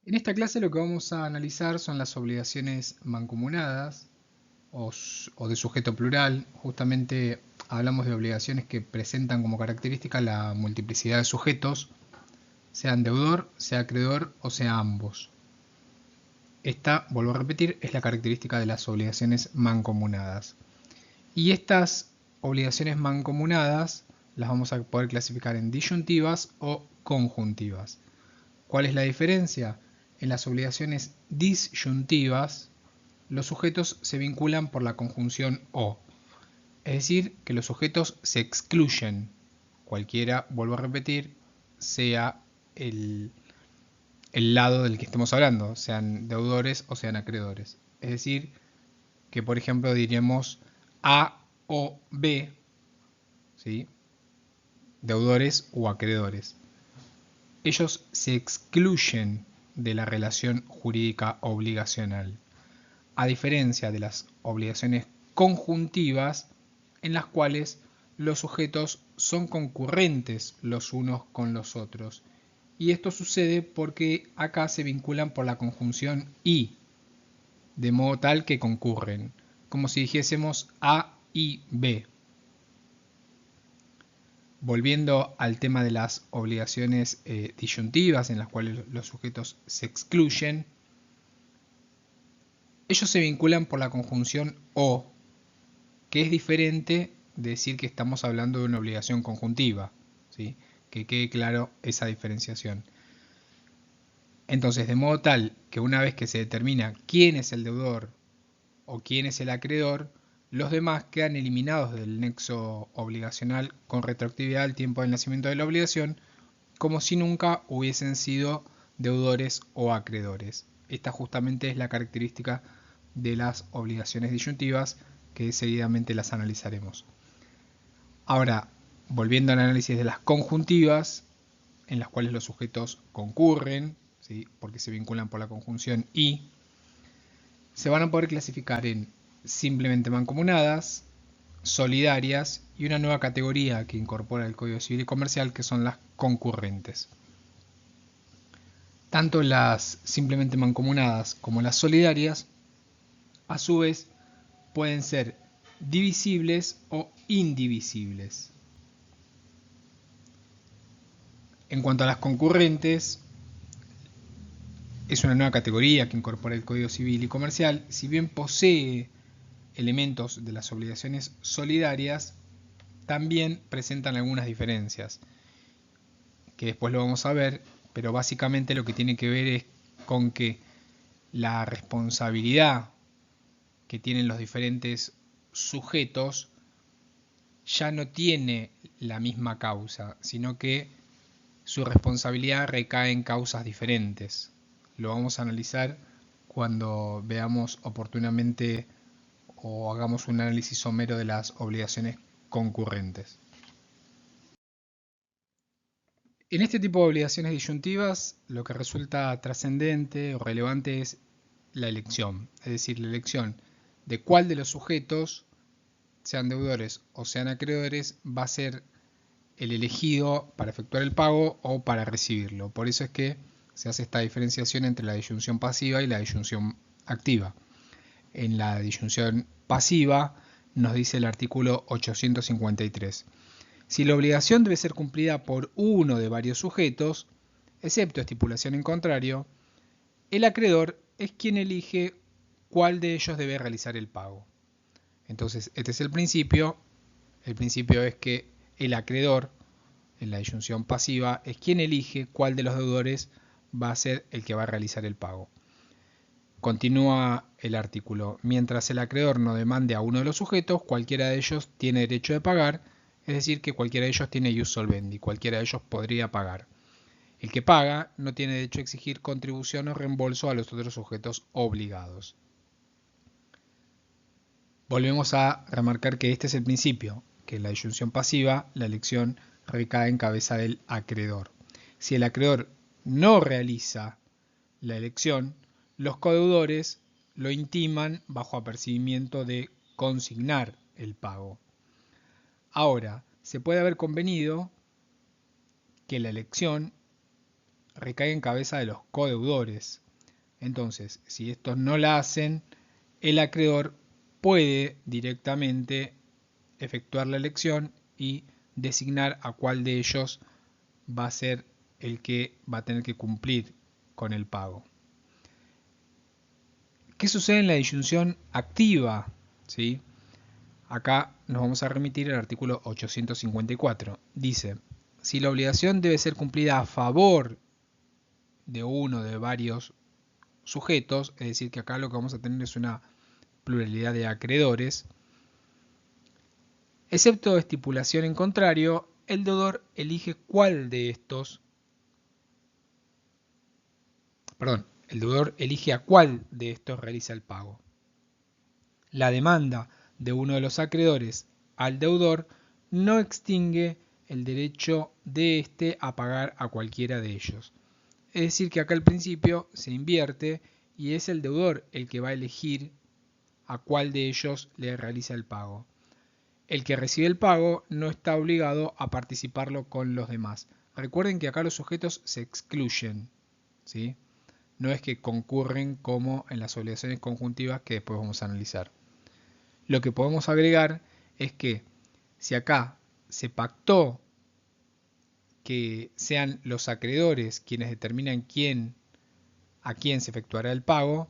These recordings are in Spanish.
En esta clase lo que vamos a analizar son las obligaciones mancomunadas o de sujeto plural. Justamente hablamos de obligaciones que presentan como característica la multiplicidad de sujetos, sean deudor, sea acreedor o sea ambos. Esta, vuelvo a repetir, es la característica de las obligaciones mancomunadas. Y estas obligaciones mancomunadas las vamos a poder clasificar en disyuntivas o conjuntivas. ¿Cuál es la diferencia? En las obligaciones disyuntivas, los sujetos se vinculan por la conjunción o. Es decir, que los sujetos se excluyen, cualquiera, vuelvo a repetir, sea el lado del que estemos hablando, sean deudores o sean acreedores. Es decir, que por ejemplo diríamos A o B, ¿sí? Deudores o acreedores. Ellos se excluyen de la relación jurídica obligacional, a diferencia de las obligaciones conjuntivas en las cuales los sujetos son concurrentes los unos con los otros. Y esto sucede porque acá se vinculan por la conjunción y, de modo tal que concurren, como si dijésemos A y B. Volviendo al tema de las obligaciones disyuntivas en las cuales los sujetos se excluyen, ellos se vinculan por la conjunción o, que es diferente de decir que estamos hablando de una obligación conjuntiva, ¿sí? Que quede claro esa diferenciación. Entonces, de modo tal que una vez que se determina quién es el deudor o quién es el acreedor, los demás quedan eliminados del nexo obligacional con retroactividad al tiempo del nacimiento de la obligación, como si nunca hubiesen sido deudores o acreedores. Esta justamente es la característica de las obligaciones disyuntivas, que seguidamente las analizaremos. Ahora, volviendo al análisis de las conjuntivas, en las cuales los sujetos concurren, ¿sí? Porque se vinculan por la conjunción y, se van a poder clasificar en simplemente mancomunadas, solidarias y una nueva categoría que incorpora el Código Civil y Comercial, que son las concurrentes. Tanto las simplemente mancomunadas como las solidarias, a su vez, pueden ser divisibles o indivisibles. En cuanto a las concurrentes, es una nueva categoría que incorpora el Código Civil y Comercial. Si bien posee elementos de las obligaciones solidarias, también presentan algunas diferencias, que después lo vamos a ver, pero básicamente lo que tiene que ver es con que la responsabilidad que tienen los diferentes sujetos ya no tiene la misma causa, sino que su responsabilidad recae en causas diferentes. Lo vamos a analizar cuando veamos oportunamente o hagamos un análisis somero de las obligaciones concurrentes. En este tipo de obligaciones disyuntivas, lo que resulta trascendente o relevante es la elección, es decir, la elección de cuál de los sujetos, sean deudores o sean acreedores, va a ser el elegido para efectuar el pago o para recibirlo. Por eso es que se hace esta diferenciación entre la disyunción pasiva y la disyunción activa. En la disyunción pasiva nos dice el artículo 853. Si la obligación debe ser cumplida por uno de varios sujetos, excepto estipulación en contrario, el acreedor es quien elige cuál de ellos debe realizar el pago. Entonces, este es el principio. El principio es que el acreedor, en la disyunción pasiva, es quien elige cuál de los deudores va a ser el que va a realizar el pago. Continúa el artículo. Mientras el acreedor no demande a uno de los sujetos, cualquiera de ellos tiene derecho de pagar, es decir, que cualquiera de ellos tiene ius solvendi, cualquiera de ellos podría pagar. El que paga no tiene derecho a exigir contribución o reembolso a los otros sujetos obligados. Volvemos a remarcar que este es el principio, que en la disyunción pasiva la elección recae en cabeza del acreedor. Si el acreedor no realiza la elección, los codeudores lo intiman bajo apercibimiento de consignar el pago. Ahora, se puede haber convenido que la elección recae en cabeza de los codeudores. Entonces, si estos no la hacen, el acreedor puede directamente efectuar la elección y designar a cuál de ellos va a ser el que va a tener que cumplir con el pago. ¿Qué sucede en la disyunción activa? ¿Sí? Acá nos vamos a remitir al artículo 854. Dice, si la obligación debe ser cumplida a favor de uno de varios sujetos, es decir, que acá lo que vamos a tener es una pluralidad de acreedores, excepto estipulación en contrario, el deudor elige cuál de estos, el deudor elige a cuál de estos realiza el pago. La demanda de uno de los acreedores al deudor no extingue el derecho de éste a pagar a cualquiera de ellos. Es decir, que acá al principio se invierte y es el deudor el que va a elegir a cuál de ellos le realiza el pago. El que recibe el pago no está obligado a participarlo con los demás. Recuerden que acá los sujetos se excluyen, ¿sí? No es que concurren como en las obligaciones conjuntivas que después vamos a analizar. Lo que podemos agregar es que si acá se pactó que sean los acreedores quienes determinan a quién se efectuará el pago,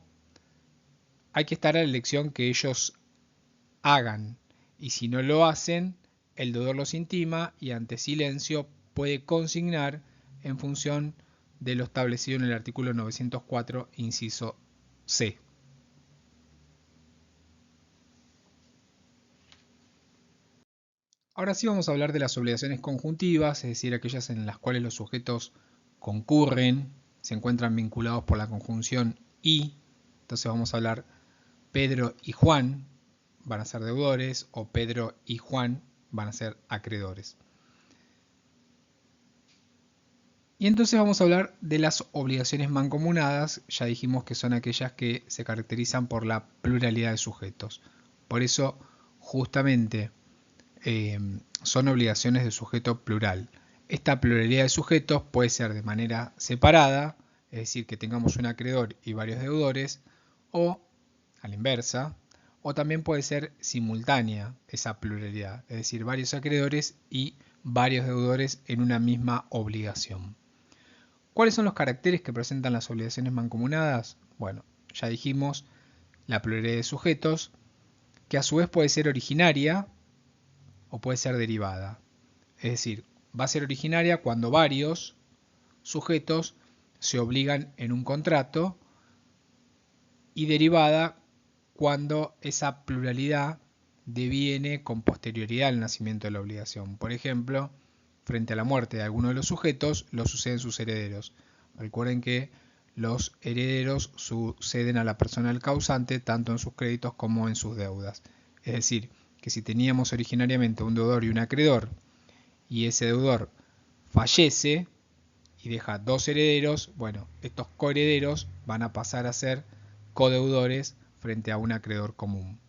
hay que estar a la elección que ellos hagan. Y si no lo hacen, el deudor los intima y ante silencio puede consignar en función de lo establecido en el artículo 904, inciso C. Ahora sí vamos a hablar de las obligaciones conjuntivas, es decir, aquellas en las cuales los sujetos concurren, se encuentran vinculados por la conjunción y. Entonces vamos a hablar Pedro y Juan van a ser deudores o Pedro y Juan van a ser acreedores. Y entonces vamos a hablar de las obligaciones mancomunadas. Ya dijimos que son aquellas que se caracterizan por la pluralidad de sujetos. Por eso justamente son obligaciones de sujeto plural. Esta pluralidad de sujetos puede ser de manera separada, es decir, que tengamos un acreedor y varios deudores, o a la inversa, o también puede ser simultánea esa pluralidad, es decir, varios acreedores y varios deudores en una misma obligación. ¿Cuáles son los caracteres que presentan las obligaciones mancomunadas? Bueno, ya dijimos la pluralidad de sujetos, que a su vez puede ser originaria o puede ser derivada. Es decir, va a ser originaria cuando varios sujetos se obligan en un contrato y derivada cuando esa pluralidad deviene con posterioridad al nacimiento de la obligación. Por ejemplo, frente a la muerte de alguno de los sujetos, lo suceden sus herederos. Recuerden que los herederos suceden a la persona del causante tanto en sus créditos como en sus deudas. Es decir, que si teníamos originariamente un deudor y un acreedor y ese deudor fallece y deja dos herederos, bueno, estos coherederos van a pasar a ser codeudores frente a un acreedor común.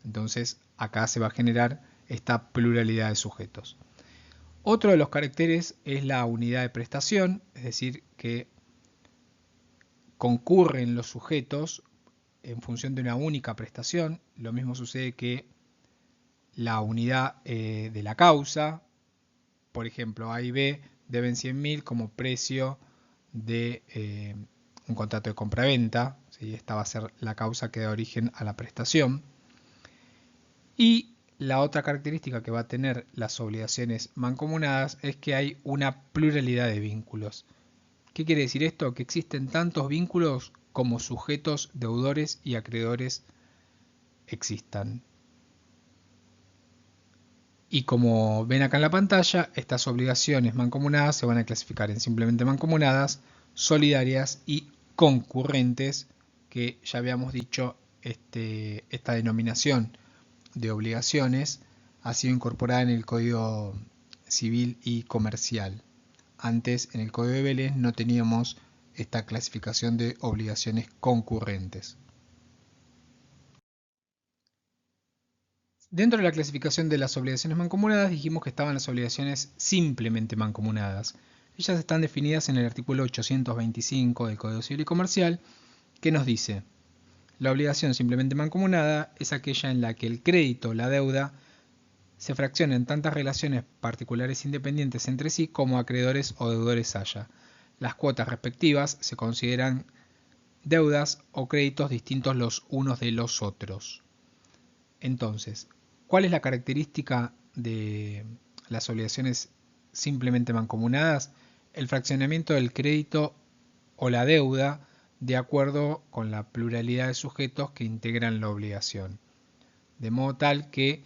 Entonces acá se va a generar esta pluralidad de sujetos. Otro de los caracteres es la unidad de prestación, es decir, que concurren los sujetos en función de una única prestación. Lo mismo sucede que la unidad de la causa, por ejemplo, A y B deben 100.000 como precio de un contrato de compraventa. ¿Sí? Esta va a ser la causa que da origen a la prestación. Y la otra característica que va a tener las obligaciones mancomunadas es que hay una pluralidad de vínculos. ¿Qué quiere decir esto? Que existen tantos vínculos como sujetos, deudores y acreedores existan. Y como ven acá en la pantalla, estas obligaciones mancomunadas se van a clasificar en simplemente mancomunadas, solidarias y concurrentes, que ya habíamos dicho, esta denominación de obligaciones ha sido incorporada en el Código Civil y Comercial. Antes, en el Código de Vélez, no teníamos esta clasificación de obligaciones concurrentes. Dentro de la clasificación de las obligaciones mancomunadas dijimos que estaban las obligaciones simplemente mancomunadas. Ellas están definidas en el artículo 825 del Código Civil y Comercial, que nos dice: la obligación simplemente mancomunada es aquella en la que el crédito o la deuda se fracciona en tantas relaciones particulares independientes entre sí como acreedores o deudores haya. Las cuotas respectivas se consideran deudas o créditos distintos los unos de los otros. Entonces, ¿cuál es la característica de las obligaciones simplemente mancomunadas? El fraccionamiento del crédito o la deuda de acuerdo con la pluralidad de sujetos que integran la obligación. De modo tal que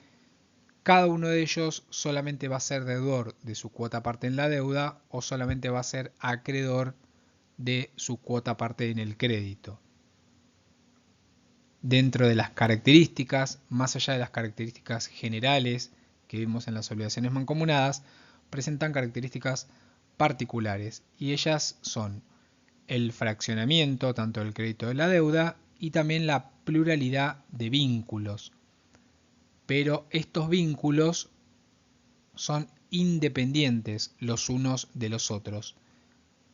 cada uno de ellos solamente va a ser deudor de su cuota parte en la deuda o solamente va a ser acreedor de su cuota parte en el crédito. Dentro de las características, más allá de las características generales que vimos en las obligaciones mancomunadas, presentan características particulares y ellas son el fraccionamiento tanto del crédito de la deuda y también la pluralidad de vínculos. Pero estos vínculos son independientes los unos de los otros,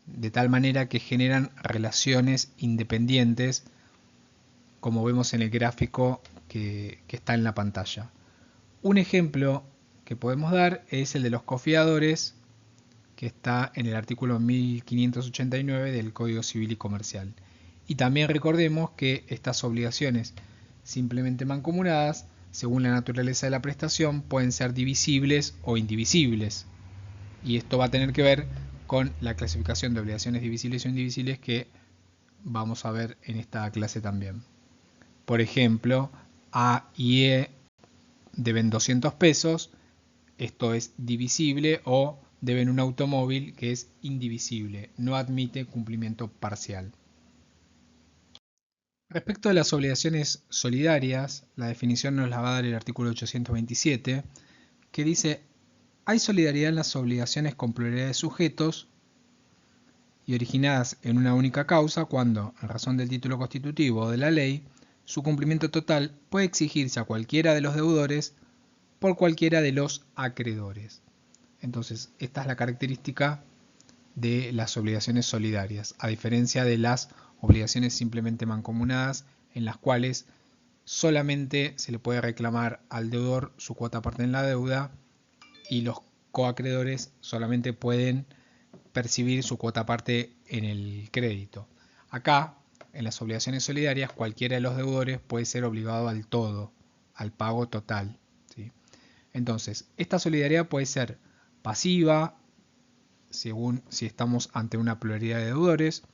de tal manera que generan relaciones independientes, como vemos en el gráfico que está en la pantalla. Un ejemplo que podemos dar es el de los cofiadores, que está en el artículo 1589 del Código Civil y Comercial. Y también recordemos que estas obligaciones simplemente mancomunadas, según la naturaleza de la prestación, pueden ser divisibles o indivisibles. Y esto va a tener que ver con la clasificación de obligaciones divisibles o indivisibles que vamos a ver en esta clase también. Por ejemplo, A y E deben 200 pesos, esto es divisible, o deben un automóvil, que es indivisible, no admite cumplimiento parcial. Respecto a las obligaciones solidarias, la definición nos la va a dar el artículo 827, que dice: hay solidaridad en las obligaciones con pluralidad de sujetos y originadas en una única causa cuando, en razón del título constitutivo o de la ley, su cumplimiento total puede exigirse a cualquiera de los deudores por cualquiera de los acreedores. Entonces, esta es la característica de las obligaciones solidarias, a diferencia de las obligaciones simplemente mancomunadas, en las cuales solamente se le puede reclamar al deudor su cuota parte en la deuda y los coacreedores solamente pueden percibir su cuota parte en el crédito. Acá, en las obligaciones solidarias, cualquiera de los deudores puede ser obligado al todo, al pago total, ¿sí? Entonces, esta solidaridad puede ser pasiva, según si estamos ante una pluralidad de deudores.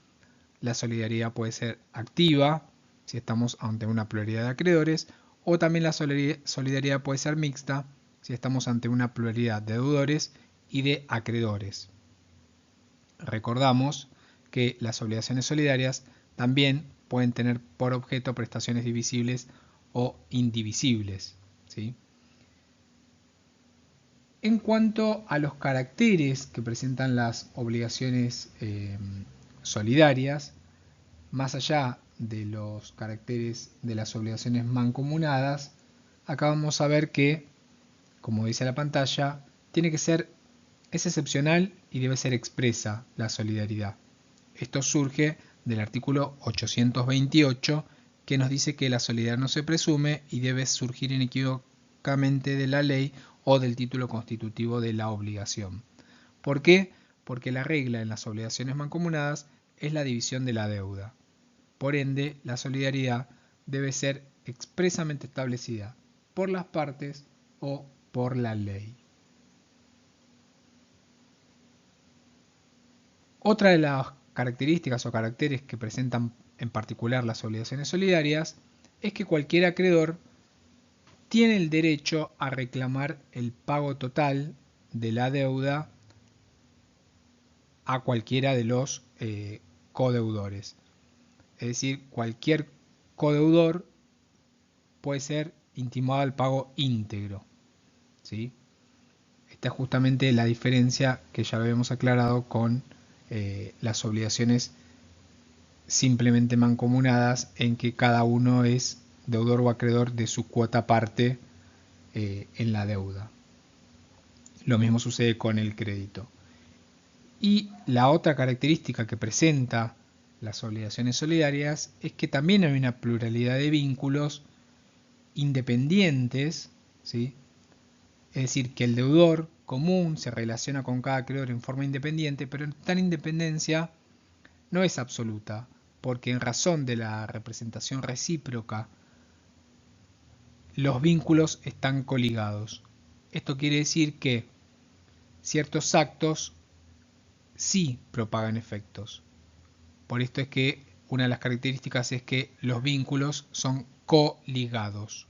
La solidaridad puede ser activa, si estamos ante una pluralidad de acreedores. O también la solidaridad puede ser mixta, si estamos ante una pluralidad de deudores y de acreedores. Recordamos que las obligaciones solidarias también pueden tener por objeto prestaciones divisibles o indivisibles, ¿sí? En cuanto a los caracteres que presentan las obligaciones solidarias, más allá de los caracteres de las obligaciones mancomunadas, acá vamos a ver que, como dice la pantalla, es excepcional y debe ser expresa la solidaridad. Esto surge del artículo 828, que nos dice que la solidaridad no se presume y debe surgir inequívocamente de la ley o del título constitutivo de la obligación. ¿Por qué? Porque la regla en las obligaciones mancomunadas es la división de la deuda. Por ende, la solidaridad debe ser expresamente establecida por las partes o por la ley. Otra de las características o caracteres que presentan en particular las obligaciones solidarias es que cualquier acreedor tiene el derecho a reclamar el pago total de la deuda a cualquiera de los codeudores. Es decir, cualquier codeudor puede ser intimado al pago íntegro, ¿sí? Esta es justamente la diferencia que ya habíamos aclarado con las obligaciones simplemente mancomunadas, en que cada uno es deudor o acreedor de su cuota parte en la deuda. Lo mismo sucede con el crédito. Y la otra característica que presenta las obligaciones solidarias es que también hay una pluralidad de vínculos independientes, ¿sí? Es decir, que el deudor común se relaciona con cada acreedor en forma independiente, pero tal independencia no es absoluta, porque en razón de la representación recíproca, los vínculos están coligados. Esto quiere decir que ciertos actos sí propagan efectos. Por esto es que una de las características es que los vínculos son coligados,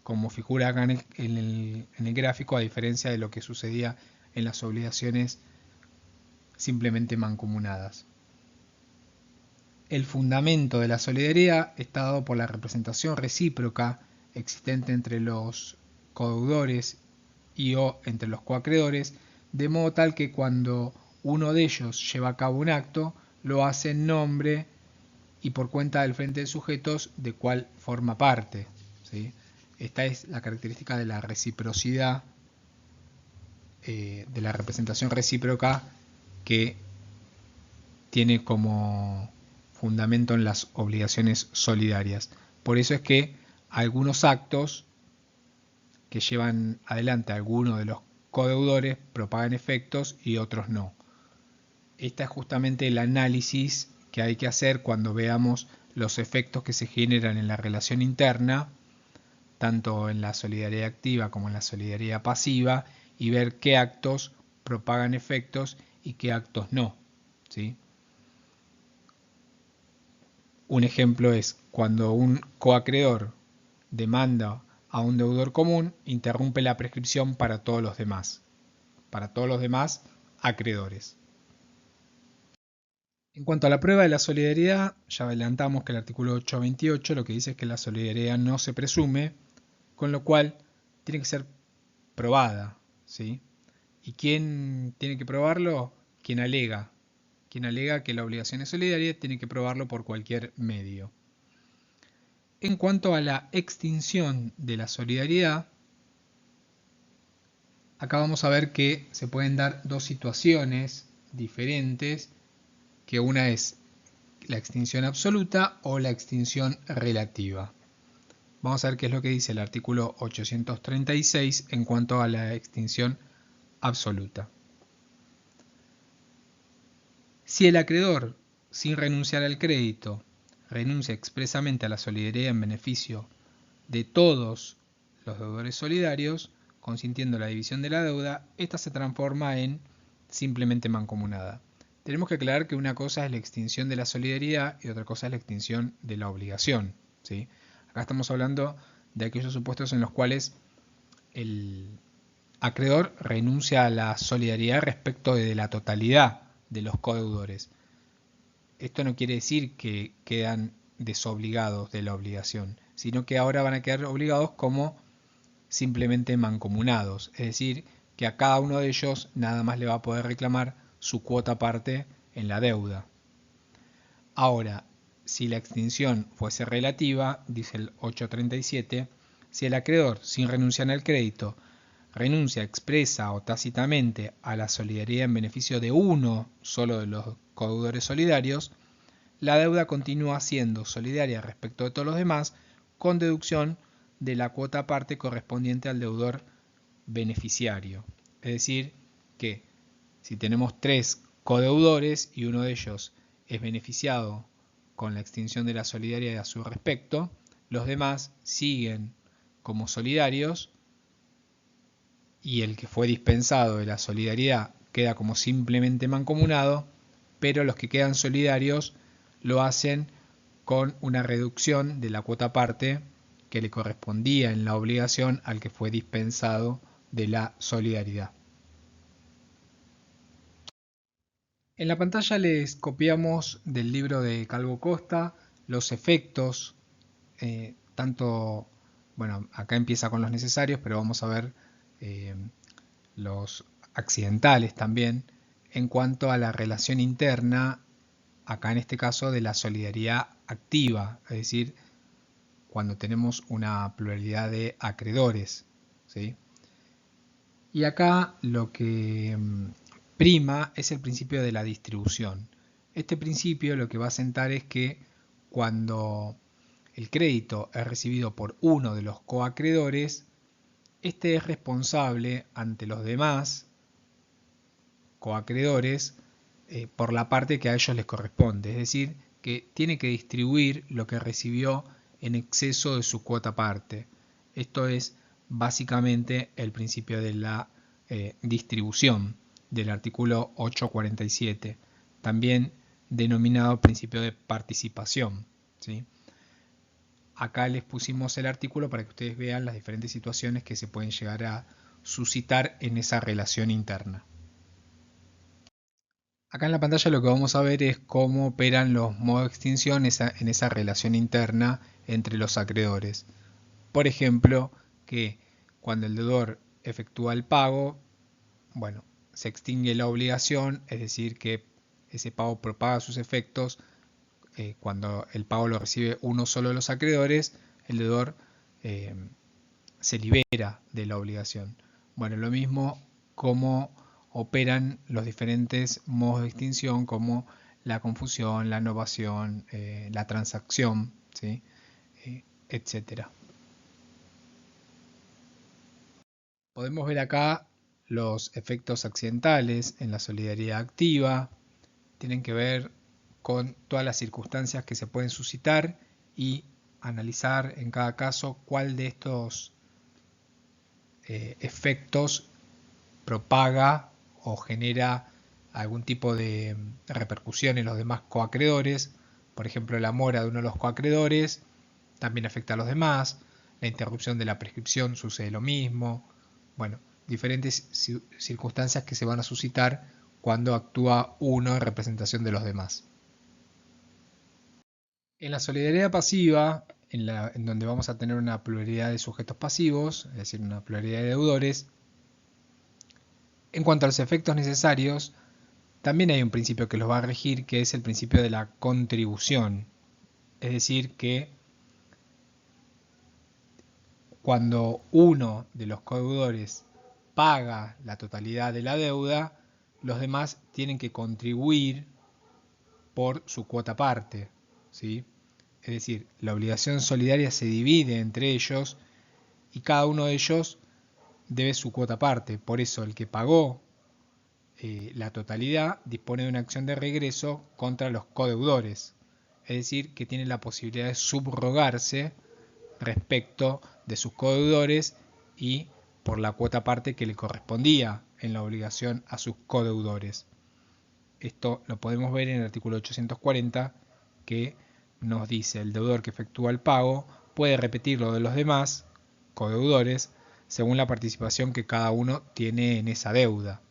como figura acá en el gráfico, a diferencia de lo que sucedía en las obligaciones simplemente mancomunadas. El fundamento de la solidaridad está dado por la representación recíproca existente entre los codeudores y o entre los coacreedores, de modo tal que cuando uno de ellos lleva a cabo un acto, lo hace en nombre y por cuenta del frente de sujetos de cual forma parte, ¿sí? Esta es la característica de la reciprocidad, de la representación recíproca que tiene como fundamento en las obligaciones solidarias. Por eso es que algunos actos que llevan adelante algunos de los codeudores propagan efectos y otros no. Este es justamente el análisis que hay que hacer cuando veamos los efectos que se generan en la relación interna, tanto en la solidaridad activa como en la solidaridad pasiva, y ver qué actos propagan efectos y qué actos no, ¿sí? Un ejemplo es cuando un coacreedor demanda a un deudor común, interrumpe la prescripción para todos los demás acreedores. En cuanto a la prueba de la solidaridad, ya adelantamos que el artículo 828 lo que dice es que la solidaridad no se presume, con lo cual tiene que ser probada, ¿sí? ¿Y quién tiene que probarlo? Quien alega. Quien alega que la obligación es solidaria tiene que probarlo por cualquier medio. En cuanto a la extinción de la solidaridad, acá vamos a ver que se pueden dar dos situaciones diferentes, que una es la extinción absoluta o la extinción relativa. Vamos a ver qué es lo que dice el artículo 836 en cuanto a la extinción absoluta. Si el acreedor, sin renunciar al crédito, renuncia expresamente a la solidaridad en beneficio de todos los deudores solidarios, consintiendo la división de la deuda, esta se transforma en simplemente mancomunada. Tenemos que aclarar que una cosa es la extinción de la solidaridad y otra cosa es la extinción de la obligación, ¿sí? Acá estamos hablando de aquellos supuestos en los cuales el acreedor renuncia a la solidaridad respecto de la totalidad de los codeudores. Esto no quiere decir que quedan desobligados de la obligación, sino que ahora van a quedar obligados como simplemente mancomunados, es decir, que a cada uno de ellos nada más le va a poder reclamar su cuota parte en la deuda. Ahora, si la extinción fuese relativa, dice el 837, si el acreedor, sin renunciar al crédito, renuncia expresa o tácitamente a la solidaridad en beneficio de uno solo de los codeudores solidarios, la deuda continúa siendo solidaria respecto de todos los demás, con deducción de la cuota parte correspondiente al deudor beneficiario. Es decir, que si tenemos tres codeudores y uno de ellos es beneficiado con la extinción de la solidaridad a su respecto, los demás siguen como solidarios y el que fue dispensado de la solidaridad queda como simplemente mancomunado, pero los que quedan solidarios lo hacen con una reducción de la cuota parte que le correspondía en la obligación al que fue dispensado de la solidaridad. En la pantalla les copiamos del libro de Calvo Costa los efectos, tanto, bueno, acá empieza con los necesarios, pero vamos a ver los accidentales también, en cuanto a la relación interna, acá en este caso de la solidaridad activa, es decir, cuando tenemos una pluralidad de acreedores, ¿sí? Y acá lo que prima es el principio de la distribución. Este principio lo que va a asentar es que cuando el crédito es recibido por uno de los coacreedores, este es responsable ante los demás coacreedores por la parte que a ellos les corresponde, es decir, que tiene que distribuir lo que recibió en exceso de su cuota parte. Esto es básicamente el principio de la distribución del artículo 847, también denominado principio de participación, ¿sí? Acá les pusimos el artículo para que ustedes vean las diferentes situaciones que se pueden llegar a suscitar en esa relación interna. Acá en la pantalla lo que vamos a ver es cómo operan los modos de extinción en esa relación interna entre los acreedores. Por ejemplo, que cuando el deudor efectúa el pago, bueno, se extingue la obligación, es decir, que ese pago propaga sus efectos. Cuando el pago lo recibe uno solo de los acreedores, el deudor se libera de la obligación. Bueno, lo mismo como operan los diferentes modos de extinción como la confusión, la novación, la transacción, ¿sí? Etcétera. Podemos ver acá los efectos accidentales en la solidaridad activa. Tienen que ver con todas las circunstancias que se pueden suscitar y analizar en cada caso cuál de estos efectos propaga o genera algún tipo de repercusión en los demás coacreedores. Por ejemplo, la mora de uno de los coacreedores también afecta a los demás. La interrupción de la prescripción sucede lo mismo. Bueno, diferentes circunstancias que se van a suscitar cuando actúa uno en representación de los demás. En la solidaridad pasiva, en donde vamos a tener una pluralidad de sujetos pasivos, es decir, una pluralidad de deudores, en cuanto a los efectos necesarios, también hay un principio que los va a regir, que es el principio de la contribución. Es decir, que cuando uno de los codeudores paga la totalidad de la deuda, los demás tienen que contribuir por su cuota parte, ¿sí? Es decir, la obligación solidaria se divide entre ellos y cada uno de ellos debe su cuota parte. Por eso el que pagó la totalidad dispone de una acción de regreso contra los codeudores. Es decir, que tiene la posibilidad de subrogarse respecto de sus codeudores y por la cuota parte que le correspondía en la obligación a sus codeudores. Esto lo podemos ver en el artículo 840, que nos dice: el deudor que efectúa el pago puede repetir lo de los demás codeudores según la participación que cada uno tiene en esa deuda.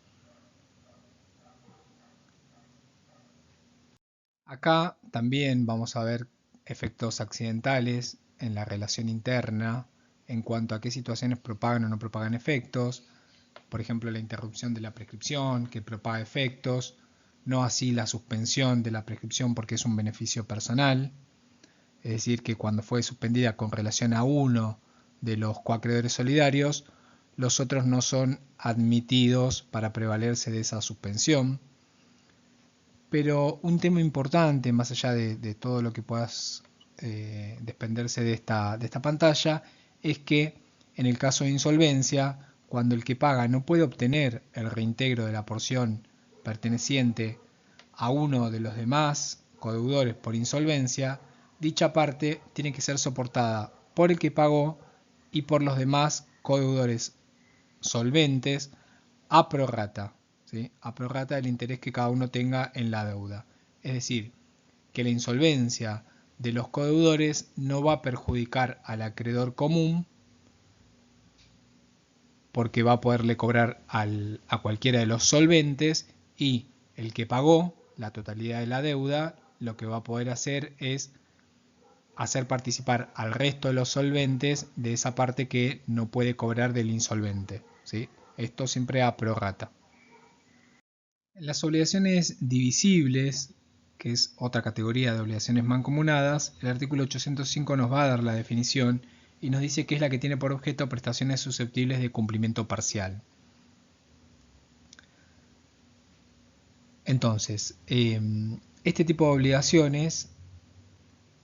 Acá también vamos a ver efectos accidentales en la relación interna en cuanto a qué situaciones propagan o no propagan efectos. Por ejemplo, la interrupción de la prescripción, que propaga efectos, no así la suspensión de la prescripción porque es un beneficio personal. Es decir, que cuando fue suspendida con relación a uno de los coacreedores solidarios, los otros no son admitidos para prevalerse de esa suspensión. Pero un tema importante, más allá de todo lo que puedas desprenderse de esta pantalla, es que en el caso de insolvencia, cuando el que paga no puede obtener el reintegro de la porción perteneciente a uno de los demás codeudores por insolvencia, dicha parte tiene que ser soportada por el que pagó y por los demás codeudores solventes a prorrata, ¿sí? A prorrata del interés que cada uno tenga en la deuda. Es decir, que la insolvencia de los codeudores no va a perjudicar al acreedor común porque va a poderle cobrar a cualquiera de los solventes, y el que pagó la totalidad de la deuda lo que va a poder hacer es hacer participar al resto de los solventes de esa parte que no puede cobrar del insolvente, ¿sí? Esto siempre a prorrata. Las obligaciones divisibles, que es otra categoría de obligaciones mancomunadas, el artículo 805 nos va a dar la definición y nos dice que es la que tiene por objeto prestaciones susceptibles de cumplimiento parcial. Entonces, este tipo de obligaciones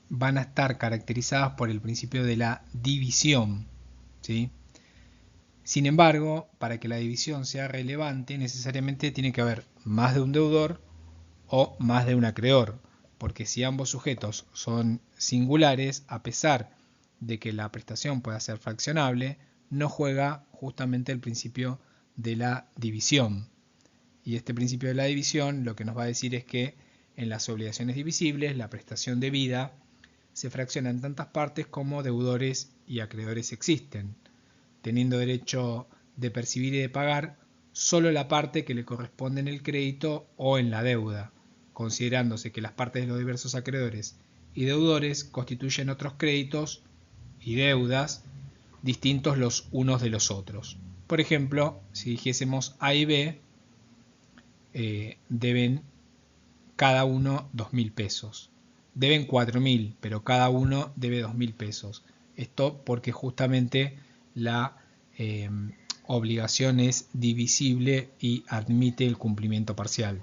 van a estar caracterizadas por el principio de la división, ¿sí? Sin embargo, para que la división sea relevante, necesariamente tiene que haber más de un deudor o más de un acreedor, porque si ambos sujetos son singulares, a pesar de que la prestación pueda ser fraccionable, no juega justamente el principio de la división. Y este principio de la división lo que nos va a decir es que en las obligaciones divisibles la prestación debida se fracciona en tantas partes como deudores y acreedores existen, teniendo derecho de percibir y de pagar solo la parte que le corresponde en el crédito o en la deuda, considerándose que las partes de los diversos acreedores y deudores constituyen otros créditos y deudas distintos los unos de los otros. Por ejemplo, si dijésemos A y B deben cada uno 2.000 pesos. Deben 4.000, pero cada uno debe 2.000 pesos. Esto porque justamente la obligación es divisible y admite el cumplimiento parcial.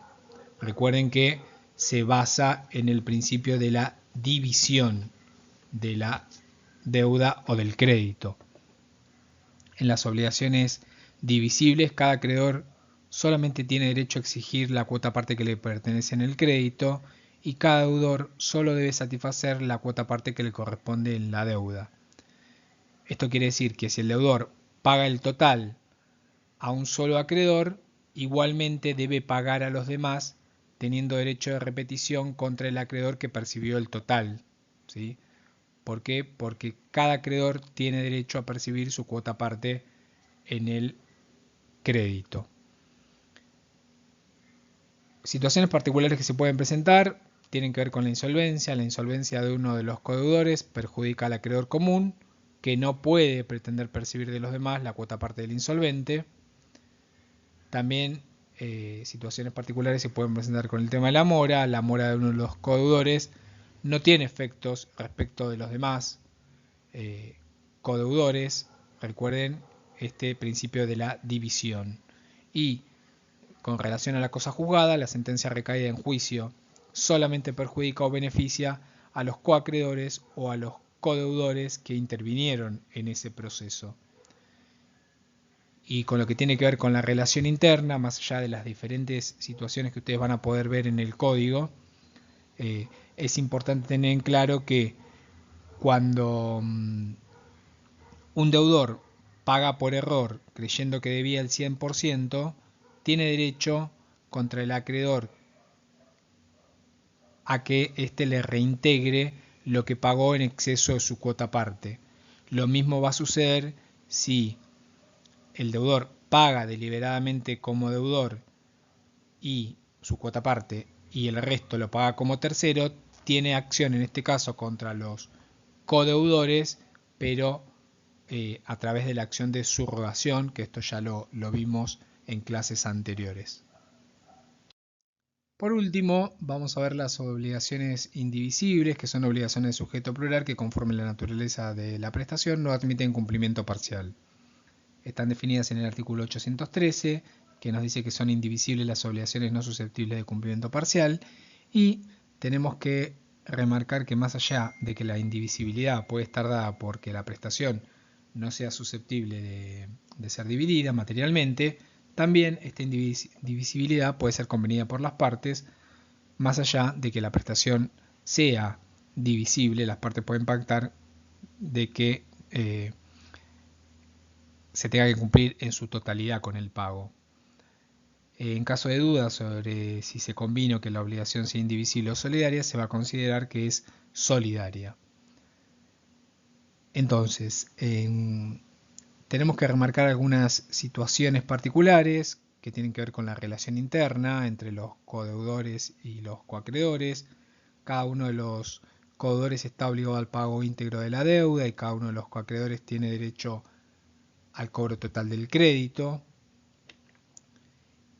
Recuerden que se basa en el principio de la división de la deuda o del crédito. En las obligaciones divisibles, cada acreedor solamente tiene derecho a exigir la cuota parte que le pertenece en el crédito y cada deudor solo debe satisfacer la cuota parte que le corresponde en la deuda. Esto quiere decir que si el deudor paga el total a un solo acreedor, igualmente debe pagar a los demás, teniendo derecho de repetición contra el acreedor que percibió el total, ¿sí? ¿Por qué? Porque cada acreedor tiene derecho a percibir su cuota parte en el crédito. Situaciones particulares que se pueden presentar tienen que ver con la insolvencia. La insolvencia de uno de los codeudores perjudica al acreedor común, que no puede pretender percibir de los demás la cuota parte del insolvente. También situaciones particulares se pueden presentar con el tema de la mora. La mora de uno de los codeudores no tiene efectos respecto de los demás codeudores. Recuerden este principio de la división. Y con relación a la cosa juzgada, la sentencia recaída en juicio solamente perjudica o beneficia a los coacreedores o a los codeudores que intervinieron en ese proceso. Y con lo que tiene que ver con la relación interna, más allá de las diferentes situaciones que ustedes van a poder ver en el código, es importante tener en claro que cuando un deudor paga por error creyendo que debía el 100%, tiene derecho contra el acreedor a que éste le reintegre lo que pagó en exceso de su cuota parte. Lo mismo va a suceder si el deudor paga deliberadamente como deudor y su cuota parte y el resto lo paga como tercero, tiene acción en este caso contra los codeudores, pero a través de la acción de subrogación, que esto ya lo vimos en clases anteriores. Por último, vamos a ver las obligaciones indivisibles, que son obligaciones de sujeto plural que conforme la naturaleza de la prestación no admiten cumplimiento parcial. Están definidas en el artículo 813, que nos dice que son indivisibles las obligaciones no susceptibles de cumplimiento parcial, y tenemos que remarcar que más allá de que la indivisibilidad puede estar dada porque la prestación no sea susceptible de ser dividida materialmente, también esta indivisibilidad puede ser convenida por las partes, más allá de que la prestación sea divisible, las partes pueden pactar de que se tenga que cumplir en su totalidad con el pago. En caso de duda sobre si se combina que la obligación sea indivisible o solidaria, se va a considerar que es solidaria. Entonces, tenemos que remarcar algunas situaciones particulares que tienen que ver con la relación interna entre los codeudores y los coacreedores. Cada uno de los codeudores está obligado al pago íntegro de la deuda y cada uno de los coacreedores tiene derecho al cobro total del crédito.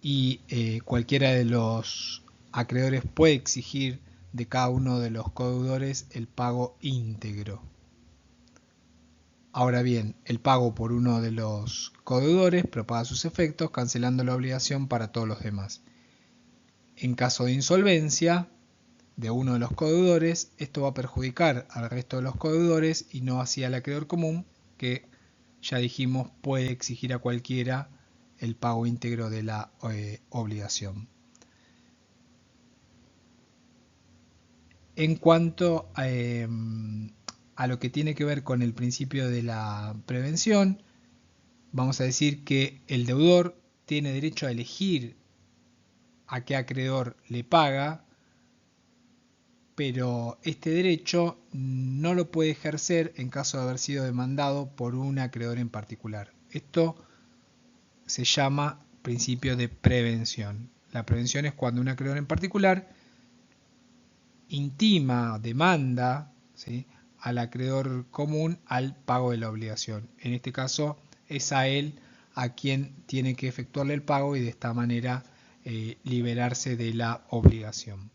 Y cualquiera de los acreedores puede exigir de cada uno de los codeudores el pago íntegro. Ahora bien, el pago por uno de los codeudores propaga sus efectos, cancelando la obligación para todos los demás. En caso de insolvencia de uno de los codeudores, esto va a perjudicar al resto de los codeudores y no así al acreedor común, que ya dijimos puede exigir a cualquiera el pago íntegro de la obligación. En cuanto a lo que tiene que ver con el principio de la prevención, vamos a decir que el deudor tiene derecho a elegir a qué acreedor le paga, pero este derecho no lo puede ejercer en caso de haber sido demandado por un acreedor en particular. Esto se llama principio de prevención. La prevención es cuando un acreedor en particular intima, demanda, ¿sí?, al acreedor común al pago de la obligación. En este caso es a él a quien tiene que efectuarle el pago y de esta manera liberarse de la obligación.